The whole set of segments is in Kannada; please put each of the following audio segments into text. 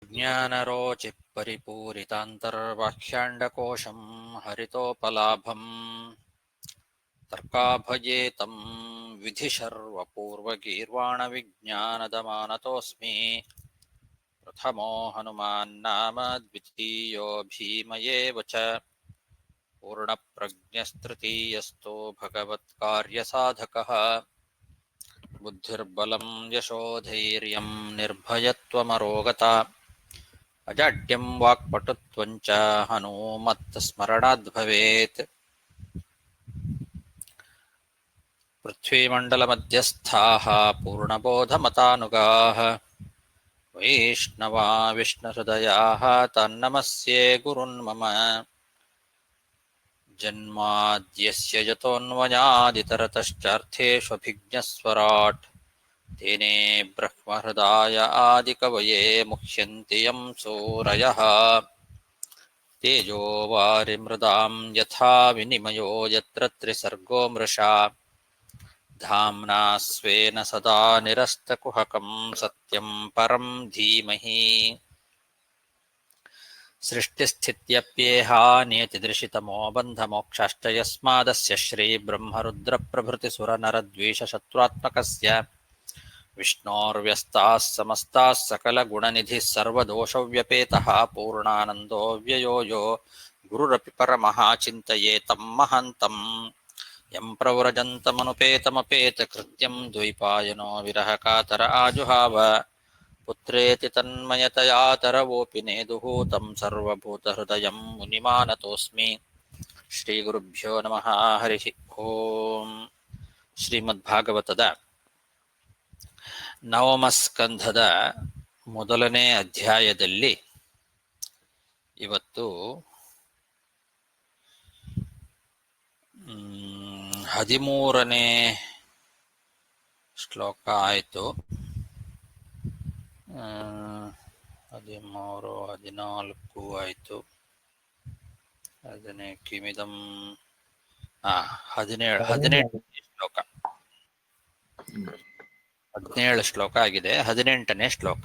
ज्ञानरोचिपरिपूरितान्तर्बाह्याण्डकोशं हरितोपलाभम् तर्काभजेतं विधिशर्वपूर्वगीर्वाणविज्ञानदमानतोऽस्मि प्रथमो हनुमान्नाम द्वितीयो भीमयेव च पूर्णप्रज्ञस्तृतीयस्तो भगवत्कार्यसाधकः बुद्धिर्बलं यशोधैर्यं निर्भयत्वमरोगता अजाड्यं वाक्पटुत्वं च हनूमत्स्मरणाद् भवेत्। पृथ्वीमण्डलमध्यस्थाः पूर्णबोधमतानुगाः वैष्णवा विष्णुहृदयाः तन्नमस्ये गुरुन्मम। जन्माद्यस्य यतोऽन्वयादितरतश्चार्थेष्वभिज्ञस्वराट् तेने ब्रह्महृदाय आदिकवये मुह्यन्ति यं सूरयः। तेजो वारिमृदां यथा विनिमयो यत्र त्रिसर्गो मृषा धाम्ना स्वेन सदा निरस्तकुहकं सत्यं परं धीमहि। सृष्टिस्थित्यप्येहा नियतिदृशितमो बन्धमोक्षाश्च यस्मादस्य श्रीब्रह्मरुद्रप्रभृतिसुरनरद्वेषशत्रुत्मकस्य विष्णोर्व्यस्ताः समस्ताः सकलगुणनिधिः सर्वदोषव्यपेतः पूर्णानन्दो व्ययो यो गुरुरपि परमः चिन्तयेतं महान्तम् यं प्रव्रजन्तमनुपेतमपेतकृत्यं द्वैपायनो विरहकातर आजुहाव पुत्रेति तन्मयतया तरवोऽपि नेदुः तं सर्वभूतहृदयं मुनिमानतोऽस्मि। ಶ್ರೀಗುರುಭ್ಯೋ ನಮಃ. ಹರಿ ಓಂ. ಶ್ರೀಮದ್ಭಾಗವತದ ನವಮ ಸ್ಕಂಧದ ಮೊದಲನೇ ಅಧ್ಯಾಯದಲ್ಲಿ ಇವತ್ತು 13ನೇ ಶ್ಲೋಕ ಆಯಿತು. 13, 14 ಆಯಿತು. ಅದನ್ನೇ ಕಿಮಿದಂ 17 ಶ್ಲೋಕ 17 ಶ್ಲೋಕ ಆಗಿದೆ. 18ನೇ ಶ್ಲೋಕ.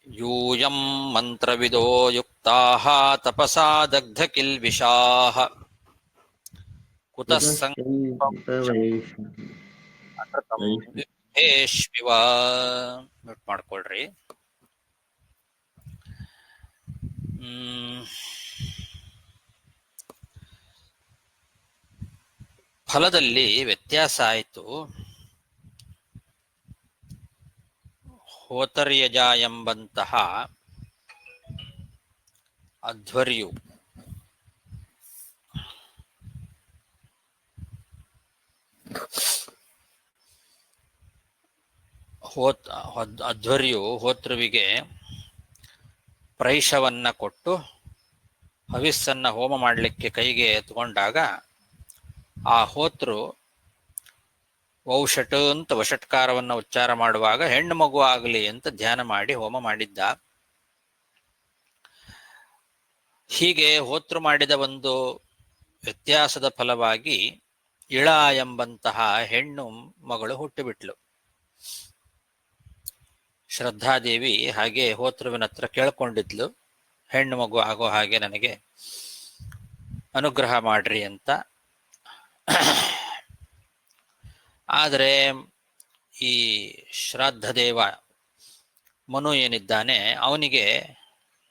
ಯೂಯಂ ಮಂತ್ರವಿದೋ ಯುಕ್ತಾಃ ತಪಸಾ ದಗ್ಧ ಕಿಲ್ಬಿಷಾಃ ಕುತಃ ಸಂಕೇಶ್ವಿವ. ಮ್ಯೂಟ್ ಮಾಡ್ಕೊಳ್ರಿ. ಫಲದಲ್ಲಿ ವ್ಯತ್ಯಾಸ ಆಯಿತು. ಹೋತರ್ಯಜ ಎಂಬಂತಹ ಅಧ್ವರ್ಯು ಹೋತೃವಿಗೆ ಪ್ರೈಷವನ್ನ ಕೊಟ್ಟು ಹವಿಸ್ಸನ್ನ ಹೋಮ ಮಾಡಲಿಕ್ಕೆ ಕೈಗೆ ಎತ್ಕೊಂಡಾಗ ಆ ಹೋತೃ ವೌಷಟ್ ಅಂತ ವಷಟ್ಕಾರವನ್ನು ಉಚ್ಚಾರ ಮಾಡುವಾಗ ಹೆಣ್ಣು ಮಗು ಆಗಲಿ ಅಂತ ಧ್ಯಾನ ಮಾಡಿ ಹೋಮ ಮಾಡಿದ್ದ. ಹೀಗೆ ಹೋತೃ ಮಾಡಿದ ಒಂದು ವ್ಯತ್ಯಾಸದ ಫಲವಾಗಿ ಇಳ ಎಂಬಂತಹ ಹೆಣ್ಣು ಮಗಳು ಹುಟ್ಟಿಬಿಟ್ಲು. ಶ್ರದ್ಧಾದೇವಿ ಹಾಗೆ ಹೋತೃವಿನ ಹತ್ರ ಕೇಳ್ಕೊಂಡಿದ್ಲು, ಹೆಣ್ಣು ಮಗು ಆಗೋ ಹಾಗೆ ನನಗೆ ಅನುಗ್ರಹ ಮಾಡ್ರಿ ಅಂತ. ಆದರೆ ಈ ಶ್ರಾದ್ದದೇವ ಮನು ಏನಿದ್ದಾನೆ ಅವನಿಗೆ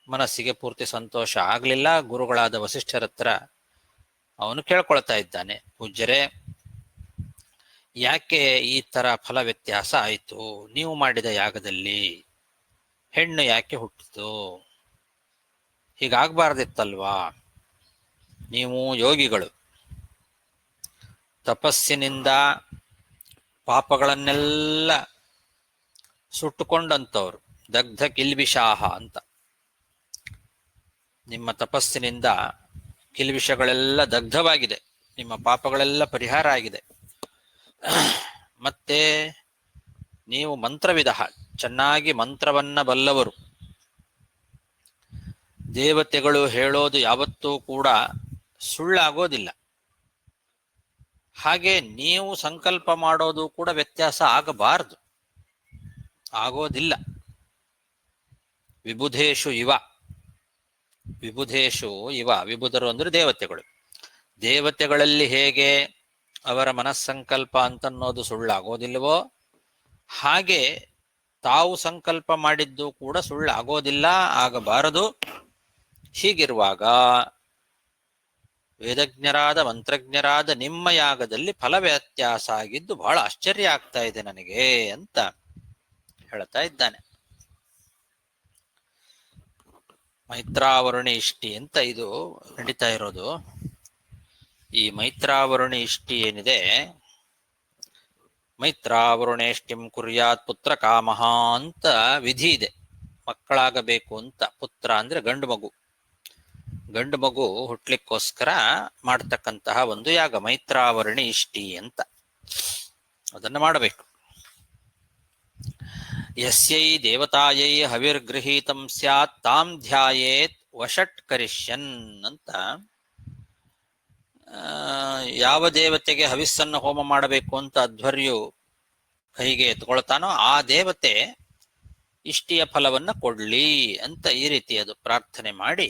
ಮನಸ್ಸಿಗೆ ಪೂರ್ತಿ ಸಂತೋಷ ಆಗಲಿಲ್ಲ. ಗುರುಗಳಾದ ವಸಿಷ್ಠರ ಹತ್ರ ಅವನು ಕೇಳ್ಕೊಳ್ತಾ ಇದ್ದಾನೆ, ಪೂಜ್ಯರೇ, ಯಾಕೆ ಈ ತರ ಫಲ ವ್ಯತ್ಯಾಸ ಆಯಿತು? ನೀವು ಮಾಡಿದ ಯಾಗದಲ್ಲಿ ಹೆಣ್ಣು ಯಾಕೆ ಹುಟ್ಟಿತು? ಹೀಗಾಗಬಾರ್ದಿತ್ತಲ್ವಾ? ನೀವು ಯೋಗಿಗಳು, ತಪಸ್ಸಿನಿಂದ ಪಾಪಗಳನ್ನೆಲ್ಲ ಸುಟ್ಟುಕೊಂಡಂಥವ್ರು, ದಗ್ಧ ಕಿಲ್ಬಿಷಾಹ ಅಂತ. ನಿಮ್ಮ ತಪಸ್ಸಿನಿಂದ ಕಿಲ್ಬಿಷಗಳೆಲ್ಲ ದಗ್ಧವಾಗಿದೆ, ನಿಮ್ಮ ಪಾಪಗಳೆಲ್ಲ ಪರಿಹಾರ ಆಗಿದೆ. ಮತ್ತೆ ನೀವು ಮಂತ್ರವಿಧ, ಚೆನ್ನಾಗಿ ಮಂತ್ರವನ್ನ ಬಲ್ಲವರು. ದೇವತೆಗಳು ಹೇಳೋದು ಯಾವತ್ತೂ ಕೂಡ ಸುಳ್ಳಾಗೋದಿಲ್ಲ. ಹಾಗೆ ನೀವು ಸಂಕಲ್ಪ ಮಾಡೋದು ಕೂಡ ವ್ಯತ್ಯಾಸ ಆಗಬಾರದು. ಆಗೋದಿಲ್ಲ. ವಿಬುಧೇಶು ಇವ, ವಿಬುಧೇಶು ಇವ, ವಿಬುಧರು ಅಂದ್ರೆ ದೇವತೆಗಳು. ದೇವತೆಗಳಲ್ಲಿ ಹೇಗೆ ಅವರ ಮನಸ್ಸಂಕಲ್ಪ ಅಂತನ್ನೋದು ಸುಳ್ಳಾಗೋದಿಲ್ವೋ ಹಾಗೆ ತಾವು ಸಂಕಲ್ಪ ಮಾಡಿದ್ದು ಕೂಡ ಸುಳ್ಳಾಗೋದಿಲ್ಲ, ಆಗಬಾರದು. ಹೀಗಿರುವಾಗ ವೇದಜ್ಞರಾದ ಮಂತ್ರಜ್ಞರಾದ ನಿಮ್ಮ ಯಾಗದಲ್ಲಿ ಫಲ ವ್ಯತ್ಯಾಸ ಆಗಿದ್ದು ಬಹಳ ಆಶ್ಚರ್ಯ ಆಗ್ತಾ ಇದೆ ನನಗೆ ಅಂತ ಹೇಳ್ತಾ ಇದ್ದಾನೆ. ಮೈತ್ರಾವರುಣಿ ಇಷ್ಟಿ ಅಂತ ಇದು ನಡೀತಾ ಇರೋದು. ಈ ಮೈತ್ರಾವರುಣಿ ಇಷ್ಟಿ ಏನಿದೆ, ಮೈತ್ರಾವರುಣೇಷ್ಟಿಂ ಕುರ್ಯಾತ್ ಪುತ್ರ ಕಾಮಃ ಅಂತ ವಿಧಿ ಇದೆ. ಮಕ್ಕಳಾಗಬೇಕು ಅಂತ, ಪುತ್ರ ಅಂದ್ರೆ ಗಂಡು ಮಗು, ಗಂಡು ಮಗು ಹುಟ್ಲಿಕ್ಕೋಸ್ಕರ ಮಾಡತಕ್ಕಂತಹ ಒಂದು ಯಾಗ ಮೈತ್ರಾವರಣಿ ಇಷ್ಟಿ ಅಂತ. ಅದನ್ನು ಮಾಡಬೇಕು. ಯಸ್ಯೈ ದೇವತಾಯೈ ಹವಿರ್ಗೃಹೀತಂ ಸ್ಯಾತ್ ತಾಂ ಧ್ಯಾಯೇತ್ ವಷಟ್ ಕರಿಷ್ಯನ್ ಅಂತ. ಯಾವ ದೇವತೆಗೆ ಹವಿಸ್ಸನ್ನು ಹೋಮ ಮಾಡಬೇಕು ಅಂತ ಅಧ್ವರ್ಯು ಕೈಗೆ ಎತ್ಕೊಳ್ತಾನೋ ಆ ದೇವತೆ ಇಷ್ಟಿಯ ಫಲವನ್ನ ಕೊಡ್ಲಿ ಅಂತ ಈ ರೀತಿ ಅದು ಪ್ರಾರ್ಥನೆ ಮಾಡಿ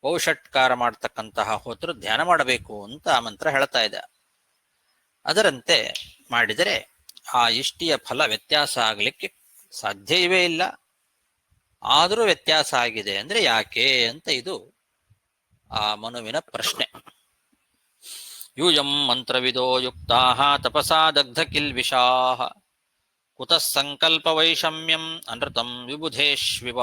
ಔಷಟ್ಕಾರ ಮಾಡತಕ್ಕಂತಹ ಹೋತರು ಧ್ಯಾನ ಮಾಡಬೇಕು ಅಂತ ಆ ಮಂತ್ರ ಹೇಳ್ತಾ ಇದೆ. ಅದರಂತೆ ಮಾಡಿದರೆ ಆ ಇಷ್ಟಿಯ ಫಲ ವ್ಯತ್ಯಾಸ ಆಗಲಿಕ್ಕೆ ಸಾಧ್ಯವೇ ಇಲ್ಲ. ಆದರೂ ವ್ಯತ್ಯಾಸ ಆಗಿದೆ ಅಂದ್ರೆ ಯಾಕೆ ಅಂತ ಇದು ಆ ಮನುವಿನ ಪ್ರಶ್ನೆ. ಯೂಯಂ ಮಂತ್ರವಿದೋ ಯುಕ್ತಾಃ ತಪಸಾ ದಗ್ಧ ಕಿಲ್ಬಿಷಾಃ ಕುತಃ ಸಂಕಲ್ಪ ವೈಷಮ್ಯಂ ಅನೃತಂ ವಿಬುಧೇಶ್ವಿವ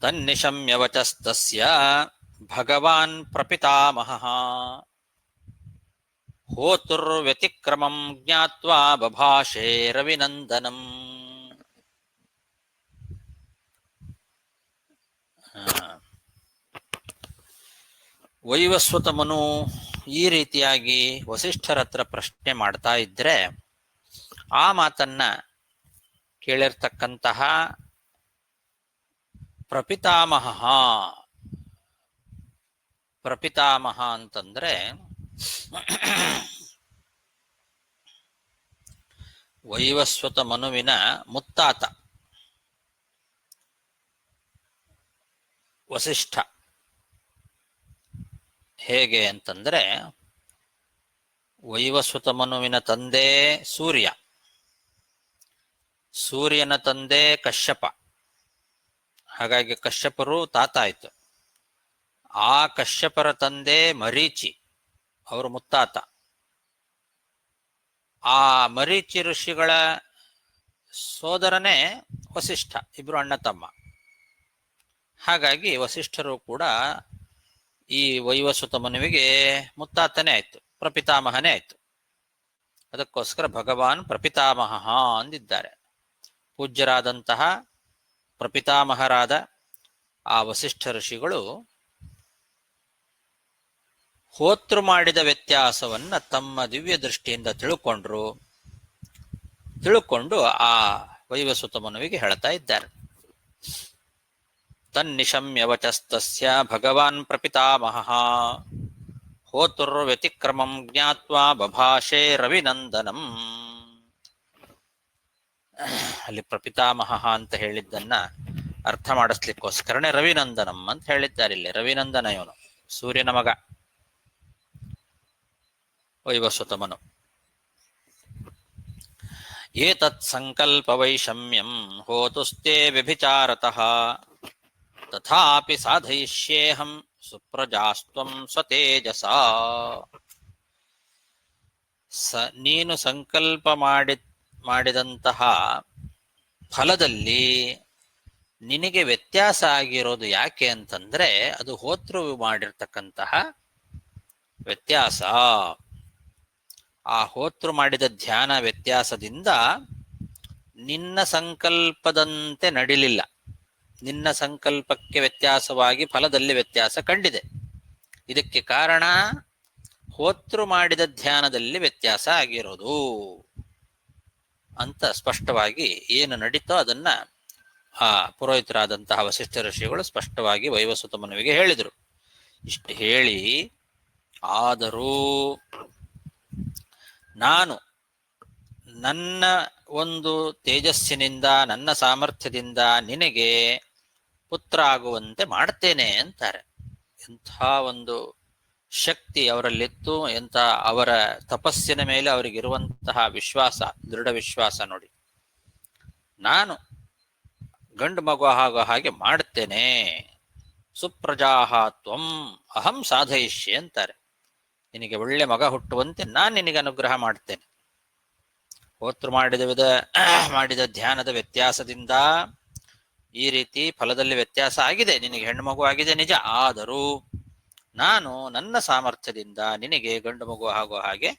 ತನ್ನಿಶಮ್ಯ ವಚಸ್ತಸ್ಯ ಭಗವಾನ್ ಪ್ರಪಿತಾಮಹಃ ಹೋತುರ್ವ್ಯತಿಕ್ರಮಂ ಜ್ಞಾತ್ವಾ ಬಭಾಷೆ ರವಿನಂದನಂ. ವೈವಸ್ವತ ಮನು ಈ ರೀತಿಯಾಗಿ ವಸಿಷ್ಠರ ಹತ್ರ ಪ್ರಶ್ನೆ ಮಾಡ್ತಾ ಇದ್ರೆ ಆ ಮಾತನ್ನ ಕೇಳಿರ್ತಕ್ಕಂತಹ ಪ್ರಪಿತಾಮಹ, ಪ್ರಪಿತಾಮಹ ಅಂತಂದ್ರೆ ವೈವಸ್ವತ ಮನುವಿನ ಮುತ್ತಾತ ವಸಿಷ್ಠ. ಹೇಗೆ ಅಂತಂದ್ರೆ ವೈವಸ್ವತ ಮನುವಿನ ತಂದೆ ಸೂರ್ಯ, ಸೂರ್ಯನ ತಂದೆ ಕಶ್ಯಪ, ಹಾಗಾಗಿ ಕಶ್ಯಪರು ತಾತ ಆಯ್ತು. ಆ ಕಶ್ಯಪರ ತಂದೆ ಮರೀಚಿ, ಅವರು ಮುತ್ತಾತ. ಆ ಮರೀಚಿ ಋಷಿಗಳ ಸೋದರನೇ ವಸಿಷ್ಠ, ಇಬ್ರು ಅಣ್ಣ ತಮ್ಮ. ಹಾಗಾಗಿ ವಸಿಷ್ಠರು ಕೂಡ ಈ ವೈವಸ್ವತ ಮನುವಿಗೆ ಮುತ್ತಾತನೇ ಆಯ್ತು, ಪ್ರಪಿತಾಮಹನೇ ಆಯ್ತು. ಅದಕ್ಕೋಸ್ಕರ ಭಗವಾನ್ ಪ್ರಪಿತಾಮಹ ಅಂದಿದ್ದಾರೆ. ಪೂಜ್ಯರಾದಂತಹ ಪ್ರಪಿತಾಮಹರಾದ ಆ ವಸಿಷ್ಠ ಋಷಿಗಳು ಹೋತೃ ಮಾಡಿದ ವ್ಯತ್ಯಾಸವನ್ನ ತಮ್ಮ ದಿವ್ಯ ದೃಷ್ಟಿಯಿಂದ ತಿಳ್ಕೊಂಡು ಆ ವೈವಸ್ವತ ಮನುವಿಗೆ ಹೇಳ್ತಾ ಇದ್ದಾರೆ. ತನ್ನಿಶಮ್ಯ ವಚಸ್ತಸ್ಯ ಭಗವಾನ್ ಪ್ರಪಿತಾಮಹಃ ಹೋತುರ್ವ್ಯತಿಕ್ರಮಂ ಜ್ಞಾತ್ವಾ ಬಭಾಷೆ ರವಿನಂದನಂ. ಅಲ್ಲಿ ಪ್ರಪಿತಾಮಹ ಅಂತ ಹೇಳಿದ್ದನ್ನ ಅರ್ಥ ಮಾಡಿಸ್ಲಿಕ್ಕೋಸ್ಕರನೇ ರವಿನಂದನಂ ಅಂತ ಹೇಳಿದ್ದಾರೆ. ಇಲ್ಲಿ ರವಿನಂದನ, ಇವನು ಸೂರ್ಯನ ಮಗ ವೈವಸ್ವತ ಮನು. ಏತತ್ ಸಂಕಲ್ಪ ವೈಷಮ್ಯಂ ಹೋತುಸ್ತೆ ವ್ಯಭಿಚಾರತಃ ತಥಾಪಿ ಸಾಧಯಿಷ್ಯೇಹಂ ಸುಪ್ರಜಾಸ್ತ್ವಂ ಸ್ವತೇಜಸಾ. ನೀನು ಸಂಕಲ್ಪ ಮಾಡಿದಂತಹ ಫಲದಲ್ಲಿ ನಿನಗೆ ವ್ಯತ್ಯಾಸ ಆಗಿರೋದು ಯಾಕೆ ಅಂತಂದ್ರೆ ಅದು ಹೋತೃ ಮಾಡಿರ್ತಕ್ಕಂತಹ ವ್ಯತ್ಯಾಸ. ಆ ಹೋತೃ ಮಾಡಿದ ಧ್ಯಾನ ವ್ಯತ್ಯಾಸದಿಂದ ನಿನ್ನ ಸಂಕಲ್ಪದಂತೆ ನಡಿಲಿಲ್ಲ. ನಿನ್ನ ಸಂಕಲ್ಪಕ್ಕೆ ವ್ಯತ್ಯಾಸವಾಗಿ ಫಲದಲ್ಲಿ ವ್ಯತ್ಯಾಸ ಕಂಡಿದೆ. ಇದಕ್ಕೆ ಕಾರಣ ಹೋತೃ ಮಾಡಿದ ಧ್ಯಾನದಲ್ಲಿ ವ್ಯತ್ಯಾಸ ಆಗಿರೋದು ಅಂತ ಸ್ಪಷ್ಟವಾಗಿ ಏನು ನಡೀತೋ ಅದನ್ನ ಆ ಪುರೋಹಿತರಾದಂತಹ ವಸಿಷ್ಠ ಋಷಿಗಳು ಸ್ಪಷ್ಟವಾಗಿ ವೈವಸ್ವತ ಮನುವಿಗೆ ಹೇಳಿದರು. ಇಷ್ಟು ಹೇಳಿ, ಆದರೂ ನಾನು ನನ್ನ ಒಂದು ತೇಜಸ್ಸಿನಿಂದ ನನ್ನ ಸಾಮರ್ಥ್ಯದಿಂದ ನಿನಗೆ ಪುತ್ರ ಆಗುವಂತೆ ಮಾಡ್ತೇನೆ ಅಂತಾರೆ. ಎಂಥ ಒಂದು ಶಕ್ತಿ ಅವರಲ್ಲಿತ್ತು, ಎಂಥ ಅವರ ತಪಸ್ಸಿನ ಮೇಲೆ ಅವರಿಗಿರುವಂತಹ ವಿಶ್ವಾಸ, ದೃಢ ವಿಶ್ವಾಸ ನೋಡಿ. ನಾನು ಗಂಡು ಮಗು ಆಗೋ ಹಾಗೆ ಮಾಡ್ತೇನೆ. ಸುಪ್ರಜಾಹ ತ್ವಂ ಅಹಂ ಸಾಧಯಿಷ್ಯೆ ಅಂತಾರೆ. ನಿನಗೆ ಒಳ್ಳೆ ಮಗ ಹುಟ್ಟುವಂತೆ ನಾನು ನಿನಗೆ ಅನುಗ್ರಹ ಮಾಡ್ತೇನೆ. ಹೋತೃ ಮಾಡಿದ ಧ್ಯಾನದ ವ್ಯತ್ಯಾಸದಿಂದ ಈ ರೀತಿ ಫಲದಲ್ಲಿ ವ್ಯತ್ಯಾಸ ಆಗಿದೆ. ನಿನಗೆ ಹೆಣ್ಣು ಮಗು ಆಗಿದೆ ನಿಜ, ಆದರೂ ನಾನು ನನ್ನ ಸಾಮರ್ಥ್ಯದಿಂದ ನಿನಗೆ ಗಂಡು ಮಗು ಆಗೋ ಹಾಗೆ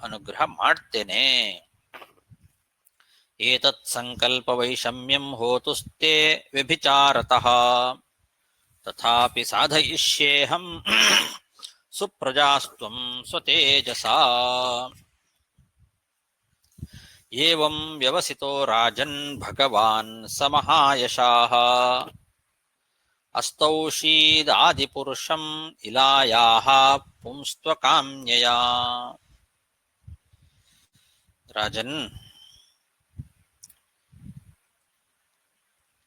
ಅನುಗ್ರಹ ಮಾಡ್ತೇನೆ. ಏತತ್ ಸಂಕಲ್ಪ ವೈಷಮ್ಯಂ ಹೋತುಸ್ತೆ ವ್ಯಭಿಚಾರತಃ ತಥಾಪಿ ಸಾಧಯಿಷ್ಯೇಹಂ ಸುಪ್ರಜಾಸ್ತ್ವಂ ಸ್ವತೇಜಸಾ. ಏವಂ ವ್ಯವಸಿತೋ ರಾಜನ್ ಭಗವಾನ್ ಸಮಹಾಯಶಾಃ ಅಸ್ತೌಷೀದಾದಿಪುರುಷಂ ಇಲಾಯಾಃ ಪುಂಸ್ತ್ವಕಾಮ್ಯಯಾ. ರಾಜನ್,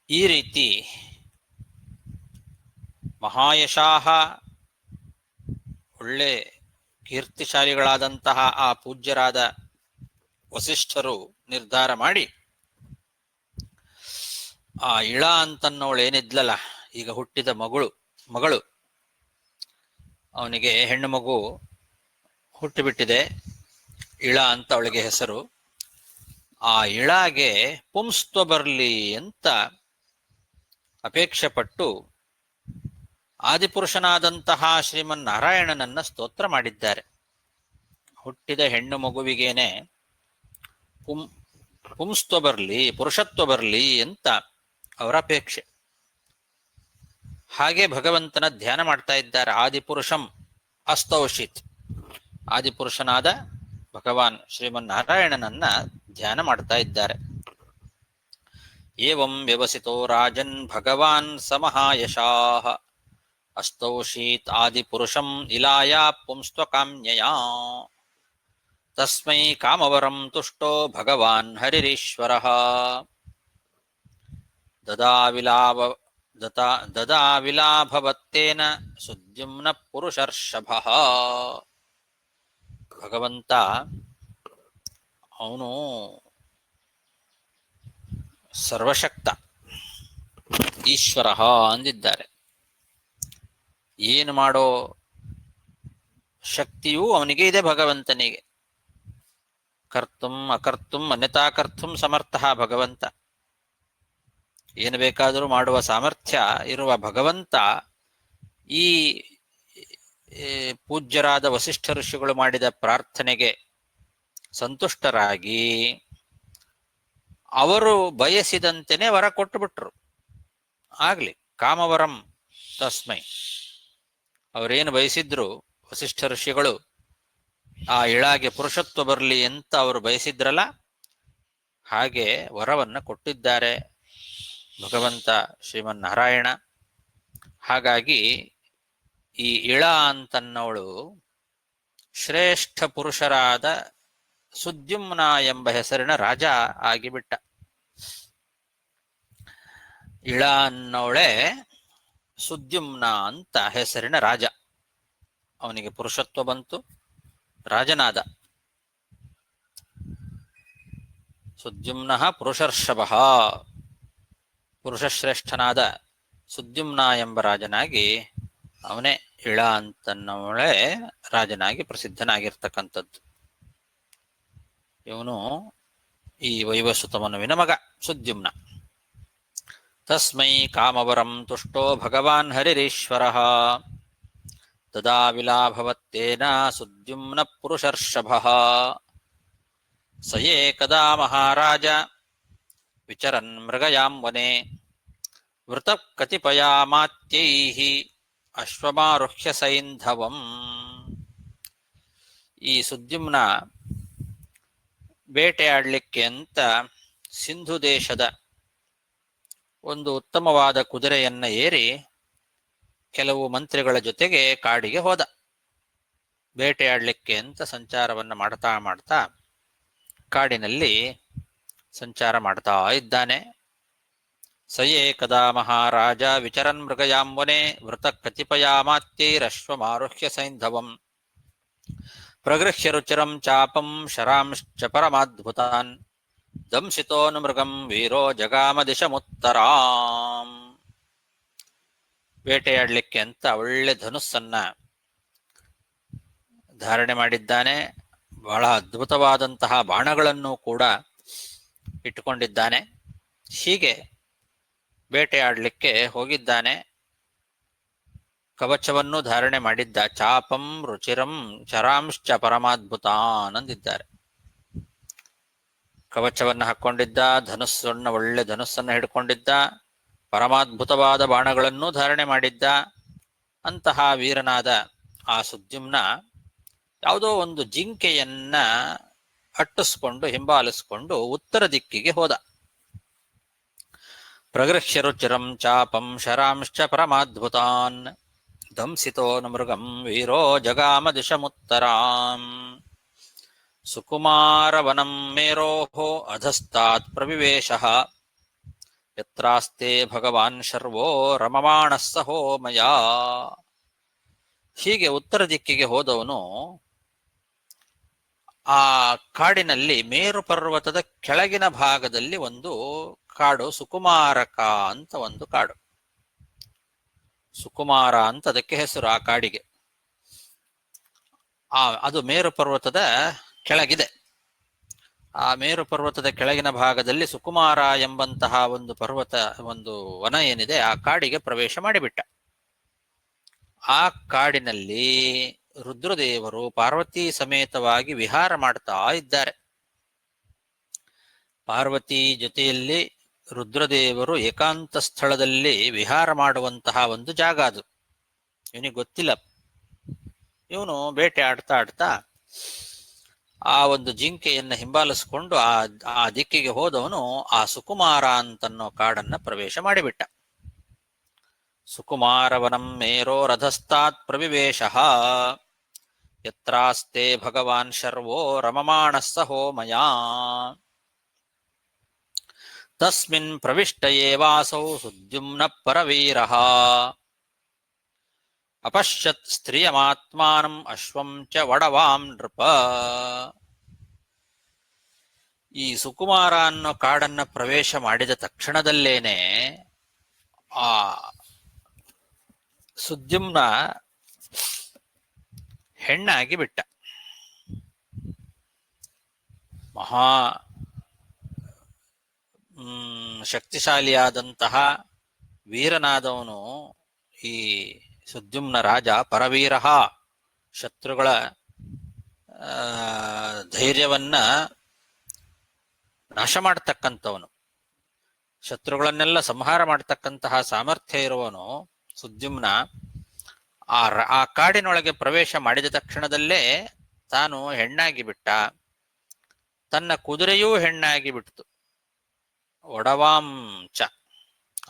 ಈ ರೀತಿ ಮಹಾಯಶಾಹ, ಒಳ್ಳೆ ಕೀರ್ತಿಶಾಲಿಗಳಾದಂತಹ ಆ ಪೂಜ್ಯರಾದ ವಸಿಷ್ಠರು ನಿರ್ಧಾರ ಮಾಡಿ, ಆ ಇಳ ಅಂತನ್ನೋಳು ಏನಿದ್ಲಲ್ಲ, ಈಗ ಹುಟ್ಟಿದ ಮಗಳು ಅವನಿಗೆ ಹೆಣ್ಣು ಮಗು ಹುಟ್ಟಿಬಿಟ್ಟಿದೆ, ಇಳ ಅಂತ ಅವಳಿಗೆ ಹೆಸರು. ಆ ಇಳಾಗೆ ಪುಂಸ್ತ್ವ ಬರಲಿ ಅಂತ ಅಪೇಕ್ಷೆ ಪಟ್ಟು ಆದಿಪುರುಷನಾದಂತಹ ಶ್ರೀಮನ್ನಾರಾಯಣನನ್ನ ಸ್ತೋತ್ರ ಮಾಡಿದ್ದಾರೆ. ಹುಟ್ಟಿದ ಹೆಣ್ಣು ಮಗುವಿಗೇನೆ ಪುಂಸ್ತ್ವ ಬರಲಿ, ಪುರುಷತ್ವ ಬರಲಿ ಅಂತ ಅವರ ಅಪೇಕ್ಷೆ. ಹಾಗೆ ಭಗವಂತನ ಧ್ಯಾನ ಮಾಡ್ತಾ ಇದ್ದಾರೆ. ಆದಿಪುರುಷಂ ಅಸ್ತೌಷಿತ್, ಆದಿಪುರುಷನಾದ ಭಗವಾನ್ ಶ್ರೀಮನ್ನಾರಾಯಣನನ್ನ ಧ್ಯಾನ ಮಾಡ್ತಾ ಇದ್ದಾರೆ. ಏವಂ ವ್ಯವಸಿತೋ ರಾಜನ್ ಭಗವಾನ್ ಸಮಹಾಯಶಾಃ ಅಸ್ತೌಷೀತ್ ಆದಿಪುರುಷಂ ಇಲಾಯಾ ಪುಂಸ್ತ್ವಕಾಮ್ಯಯಾ. ತಸ್ಮೈ ಕಾಮವರಂ ತುಷ್ಟೋ ಭಗವಾನ್ ಹರಿರೀಶ್ವರಃ ದದಾವಿಲಾಭವತ್ತೇನ ಸುದ್ಯುಮ್ನ ಪುರುಷರ್ಷಭಃ. ಭಗವಂತ ಅವನು ಸರ್ವಶಕ್ತ, ಈಶ್ವರ ಅಂದಿದ್ದಾರೆ. ಏನು ಮಾಡೋ ಶಕ್ತಿಯೂ ಅವನಿಗೆ ಇದೆ, ಭಗವಂತನಿಗೆ. ಕರ್ತುಂ ಅಕರ್ತುಂ ಅನ್ಯತಾ ಕರ್ತುಂ ಸಮರ್ಥ ಭಗವಂತ. ಏನು ಬೇಕಾದರೂ ಮಾಡುವ ಸಾಮರ್ಥ್ಯ ಇರುವ ಭಗವಂತ ಈ ಪೂಜ್ಯರಾದ ವಸಿಷ್ಠ ಋಷಿಗಳು ಮಾಡಿದ ಪ್ರಾರ್ಥನೆಗೆ ಸಂತುಷ್ಟರಾಗಿ ಅವರು ಬಯಸಿದಂತೆಯೇ ವರ ಕೊಟ್ಟುಬಿಟ್ರು. ಆಗ್ಲಿ, ಕಾಮವರಂ ತಸ್ಮೈ. ಅವರೇನು ಬಯಸಿದ್ರು ವಸಿಷ್ಠ ಋಷಿಗಳು, ಆ ಇಳಾಗೆ ಪುರುಷತ್ವ ಬರಲಿ ಅಂತ ಅವರು ಬಯಸಿದ್ರಲ್ಲ, ಹಾಗೆ ವರವನ್ನ ಕೊಟ್ಟಿದ್ದಾರೆ ಭಗವಂತ ಶ್ರೀಮನ್ನಾರಾಯಣ. ಹಾಗಾಗಿ ಈ ಇಳ ಅಂತನ್ನವಳು ಶ್ರೇಷ್ಠ ಪುರುಷರಾದ ಸುದ್ಯುಮ್ನ ಎಂಬ ಹೆಸರಿನ ರಾಜ ಆಗಿಬಿಟ್ಟ. ಇಳ ಅನ್ನೋಳೆ ಸುದ್ಯುಮ್ನ ಅಂತ ಹೆಸರಿನ ರಾಜ. ಅವನಿಗೆ ಪುರುಷತ್ವ ಬಂತು, ರಾಜನಾದ. ಸುದ್ಯುಮ್ನ ಪುರುಷರ್ಷಭ, ಪುರುಷಶ್ರೇಷ್ಠನಾದ ಸುದ್ಯುಮ್ನ ಎಂಬ ರಾಜನಾಗಿ ಅವನೇ ಇಳ ಅಂತನ್ನೋಳೆ ರಾಜನಾಗಿ ಪ್ರಸಿದ್ಧನಾಗಿರ್ತಕ್ಕಂಥದ್ದು. ಇವನು ಈ ವೈವಸ್ವತ ಮನುವಿನ ಮಗ ಸುದ್ಯುಮ್ನ. ತಸ್ಮೈ ಕಾಮವರಂ ತುಷ್ಟೋ ಭಗವಾನ್ ಹರಿರೀಶ್ವರಃ ದದಾವಿಲಾಭವತ್ತೇನ ಸುದ್ಯುಮ್ನ ಪುರುಷರ್ಷಭಃ. ಸ ಏಕದಾ ಮಹಾರಾಜ ವಿಚರನ್ ಮೃಗಯಾಂ ವನೆ ವೃತ ಕತಿಪಯಾಮಾತ್ಯೈಃ ಅಶ್ವಮಾರುಹ್ಯ ಸೈಂಧವಂ. ಈ ಸುದ್ಯುಮ್ನ ಬೇಟೆಯಾಡಲಿಕ್ಕೆ ಅಂತ ಸಿಂಧು ದೇಶದ ಒಂದು ಉತ್ತಮವಾದ ಕುದುರೆಯನ್ನ ಏರಿ ಕೆಲವು ಮಂತ್ರಿಗಳ ಜೊತೆಗೆ ಕಾಡಿಗೆ ಹೋದ. ಬೇಟೆಯಾಡಲಿಕ್ಕೆ ಅಂತ ಸಂಚಾರವನ್ನ ಮಾಡ್ತಾ ಮಾಡ್ತಾ ಕಾಡಿನಲ್ಲಿ ಸಂಚಾರ ಮಾಡ್ತಾ ಇದ್ದಾನೆ. ಸಯೇ ಕದಾ ಮಹಾರಾಜ ವಿಚರನ್ ಮೃಗಯಾಂವನೆ ವೃತ ಕತಿಪಯಾಮಾತ್ಯೈರಶ್ವಮಾರುಹ್ಯ ಸೈಂಧವಂ ಪ್ರಗೃಹ್ಯ ರುಚಿರಂ ಚಾಪಂ ಶರಾಂಶ್ಚ ಪರಮಾದ್ಭುತಾನ್ ದಂಸಿತೋನು ಮೃಗಂ ವೀರೋ ಜಗಾಮ ದಿಶಮುತ್ತರಾಂ. ಬೇಟೆಯಾಡಲಿಕ್ಕೆ ಅಂತ ಒಳ್ಳೆ ಧನುಸ್ಸನ್ನ ಧಾರಣೆ ಮಾಡಿದ್ದಾನೆ. ಬಹಳ ಅದ್ಭುತವಾದಂತಹ ಬಾಣಗಳನ್ನು ಕೂಡ ಇಟ್ಟುಕೊಂಡಿದ್ದಾನೆ. ಹೀಗೆ ಬೇಟೆಯಾಡಲಿಕ್ಕೆ ಹೋಗಿದ್ದಾನೆ. ಕವಚವನ್ನು ಧಾರಣೆ ಮಾಡಿದ್ದ. ಚಾಪಂ ರುಚಿರಂ ಚರಾಂಶ್ಚ ಪರಮಾದ್ಭುತಾನ್ ಅಂದಿದ್ದಾರೆ. ಕವಚವನ್ನು ಹಾಕ್ಕೊಂಡಿದ್ದ, ಒಳ್ಳೆ ಧನುಸ್ಸನ್ನು ಹಿಡ್ಕೊಂಡಿದ್ದ, ಪರಮಾದ್ಭುತವಾದ ಬಾಣಗಳನ್ನು ಧಾರಣೆ ಮಾಡಿದ್ದ. ಅಂತಹ ವೀರನಾದ ಆ ಸುದ್ಯುಮ್ನ ಯಾವುದೋ ಒಂದು ಜಿಂಕೆಯನ್ನ ಅಟ್ಟಿಸ್ಕೊಂಡು ಹಿಂಬಾಲಿಸಿಕೊಂಡು ಉತ್ತರ ದಿಕ್ಕಿಗೆ ಹೋದ. ಪ್ರಗೃಹ್ಯ ರುಚಿರಂ ಚಾಪಂ ಶರಾಂಶ್ಚ ಪರಮಾದ್ಭುತಾನ್ ದಂಸಿತೋನು ಮೃಗಂ ವೀರೋ ಜಗಾಮ ದಿಶಮುತ್ತರಾಂ ಸುಕುಮಾರವನಂ ಮೇರೋಃ ಅಧಸ್ತಾತ್ ಪ್ರವಿವೇಶಃ ಯತ್ರಾಸ್ತೆ ಭಗವಾನ್ ಶರ್ವೋ ರಮಮಾಣಃ ಸಹೋ ಮಯಾ. ಹೀಗೆ ಉತ್ತರ ದಿಕ್ಕಿಗೆ ಹೋದವನು ಆ ಕಾಡಿನಲ್ಲಿ ಮೇರು ಪರ್ವತದ ಕೆಳಗಿನ ಭಾಗದಲ್ಲಿ ಒಂದು ಕಾಡು, ಸುಕುಮಾರಕ ಅಂತ ಒಂದು ಕಾಡು. ಸುಕುಮಾರ ಅಂತ ಅದಕ್ಕೆ ಹೆಸರು ಆ ಕಾಡಿಗೆ. ಅದು ಮೇರು ಪರ್ವತದ ಕೆಳಗಿದೆ. ಆ ಮೇರು ಪರ್ವತದ ಕೆಳಗಿನ ಭಾಗದಲ್ಲಿ ಸುಕುಮಾರ ಎಂಬಂತಹ ಒಂದು ವನ ಏನಿದೆ, ಆ ಕಾಡಿಗೆ ಪ್ರವೇಶ ಮಾಡಿಬಿಟ್ಟ. ಆ ಕಾಡಿನಲ್ಲಿ ರುದ್ರದೇವರು ಪಾರ್ವತಿ ಸಮೇತವಾಗಿ ವಿಹಾರ ಮಾಡ್ತಾ ಇದ್ದಾರೆ. ಪಾರ್ವತಿ ಜೊತೆಯಲ್ಲಿ ರುದ್ರದೇವರು ಏಕಾಂತ ಸ್ಥಳದಲ್ಲಿ ವಿಹಾರ ಮಾಡುವಂತಹ ಒಂದು ಜಾಗ ಅದು. ಇವನಿಗೆ ಗೊತ್ತಿಲ್ಲ. ಇವನು ಬೇಟೆ ಆಡ್ತಾ ಆ ಒಂದು ಜಿಂಕೆಯನ್ನು ಹಿಂಬಾಲಿಸಿಕೊಂಡು ಆ ದಿಕ್ಕಿಗೆ ಹೋದವನು ಆ ಸುಕುಮಾರ ಅಂತನ್ನೋ ಕಾಡನ್ನ ಪ್ರವೇಶ ಮಾಡಿಬಿಟ್ಟ. ಸುಕುಮಾರವನಂ ಮೇರೋ ರಥಸ್ಥಾತ್ ಪ್ರವಿವೇಶಃ ಯತ್ರಾಸ್ತೆ ಭಗವಾನ್ ಶರ್ವೋ ರಮಮಾಣಃ ಸಹೋ ಮಯಾ ತಸ್ಮಿನ್ ಪ್ರವಿಷ್ಟ ಏವಾಸೌ ಸುದ್ಯುಮ್ನ ಪರವೀರಃ ಅಪಶ್ಯತ್ ಸ್ತ್ರಿಯಮಾತ್ಮಾನಂ ಅಶ್ವಂ ಚ ವಡವಾಂ ನೃಪ. ಈ ಸುಕುಮಾರ ಅನ್ನೋ ಕಾಡನ್ನ ಪ್ರವೇಶ ಮಾಡಿದ ತಕ್ಷಣದಲ್ಲೇನೆ ಆ ಸುದ್ಯುಮ್ನ ಹೆಣ್ಣಾಗಿ ಬಿಟ್ಟ. ಮಹಾ ಶಕ್ತಿಶಾಲಿಯಾದಂತಹ ವೀರನಾದವನು ಈ ಸುದ್ಯುಮ್ನ ರಾಜ. ಪರವೀರ, ಶತ್ರುಗಳ ಧೈರ್ಯವನ್ನ ನಾಶ ಮಾಡತಕ್ಕಂಥವನು, ಶತ್ರುಗಳನ್ನೆಲ್ಲ ಸಂಹಾರ ಮಾಡತಕ್ಕಂತಹ ಸಾಮರ್ಥ್ಯ ಇರುವವನು ಸುದ್ಯುಮ್ನ. ಆ ಕಾಡಿನೊಳಗೆ ಪ್ರವೇಶ ಮಾಡಿದ ತಕ್ಷಣದಲ್ಲೇ ತಾನು ಹೆಣ್ಣಾಗಿ ಬಿಟ್ಟ. ತನ್ನ ಕುದುರೆಯೂ ಹೆಣ್ಣಾಗಿ ಬಿಡ್ತು. ಒಡವಾಂ ಚ